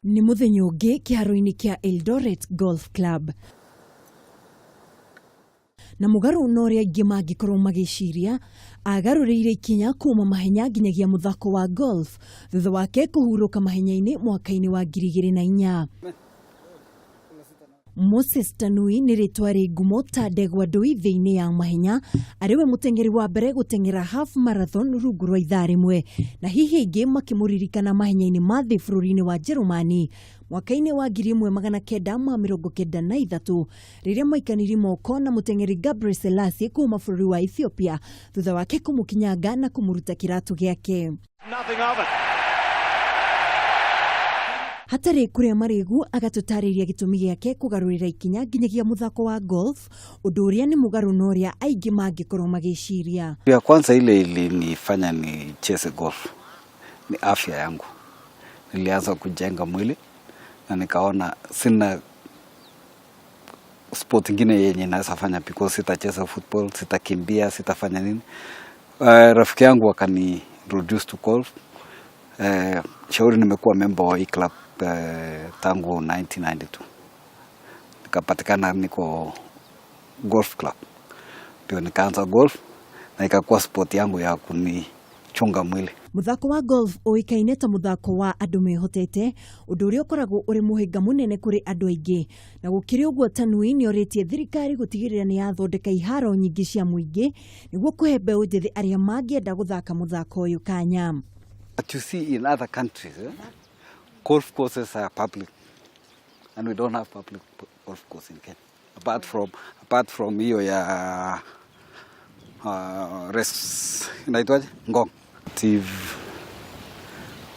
Ni muthenya ungi kiharo-ini kia Eldoret Golf Club. Na mugaru noria ingi mangikorwo magiciria agaruriire ikinya kuma mahenya nginyagia muthako wa golf thutha wake kuhuruka mahenya-ini mwaka-ini wa 2004. Moses Tanui ni ritwa ri ngumo ta ndegwa ndui thiini ya mahenya ariwe mutengeri wa mbere gutengera half marathon rungu rwa ithaa rimwe na hihi ingi makimuririkana mahenya-ini ma thi bururi-ini wa Jerumani mwaka-ini wa 1993 riria maikaniri moko na mutengeri Gabriel Selassie kuma bururi wa Ethiopia thutha wake kumukinyanga na kumuruta kiratu giake. Hatari kuria marigu agatutariria gitumi giake kugarurira ikinya nginyagia muthako wa golf undu uria ni mugaru noria aingi mangikorwo magiciria. Ya kwanza ile ilinifanya ni cheze golf ni afya yangu. Nilianza kujenga mwili na nikaona sina sport ingine yenye naweza fanya because sitacheza football, sitakimbia, sitafanya nini. Rafiki yangu akani introduce to golf. Shauri nimekuwa member wa hii club tangu 1992. Nikapatikana niko golf club. Ndio nikaanza golf na ikakuwa sport yangu ya kunichunga mwili. Muthako wa golf oikaine ta muthako wa andu mehotete undu uria ukoragwo uri muhinga munene kuri andu aingi na gukiri uguo Tanui ni oritie thirikari gutigirira ni yathondeka iharo nyingi cia muingi niguo kuhe mbeũ njithi aria mangienda guthaka muthako uyu kanya. What you see in other countries, golf courses are public, and we don't have public golf course in Kenya. Apart from hiyo ya res inaitwaje Ngong. If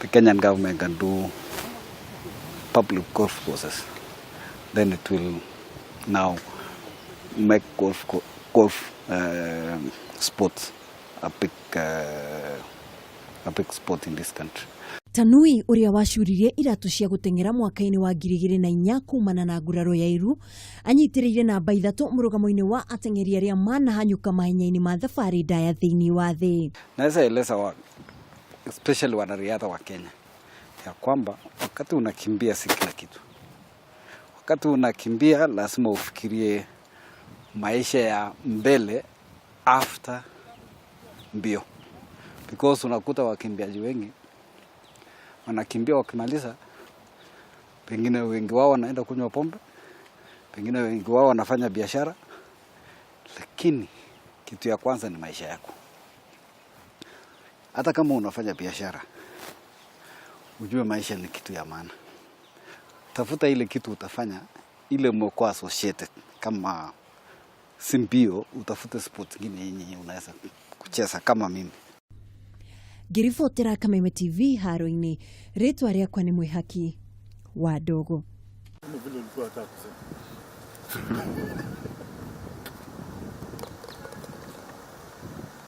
the Kenyan government can do public golf courses, then it will now make golf sports a big sport in this country. Tanui uria wacuririe iratu cia gutengera mwaka-ini wa 2004 kumana na nguraro ya iru anyitiriire namba 3 murugamo-ini wa atengeri aria manahanyuka mahenya-ini ma thabari ndaya thiini wa thi. Naweza eleza especially wanariadha wa Kenya ya kwamba wakati unakimbia si kila kitu. Wakati unakimbia lazima ufikirie maisha ya mbele after mbio. Because unakuta wakimbiaji wengi wanakimbia wakimaliza, pengine wengi wao wanaenda kunywa pombe, pengine wengi wao wanafanya biashara, lakini kitu ya kwanza ni maisha yako. Hata kama unafanya biashara, ujue maisha ni kitu ya maana. Tafuta ile kitu utafanya, ile umekuwa associated. Kama si mbio, utafute sport nyingine yenye unaweza kucheza kama mimi. Ngiribotera Kameme TV haro-ini ritwa riakwa ni Mwihaki wa Ndogo.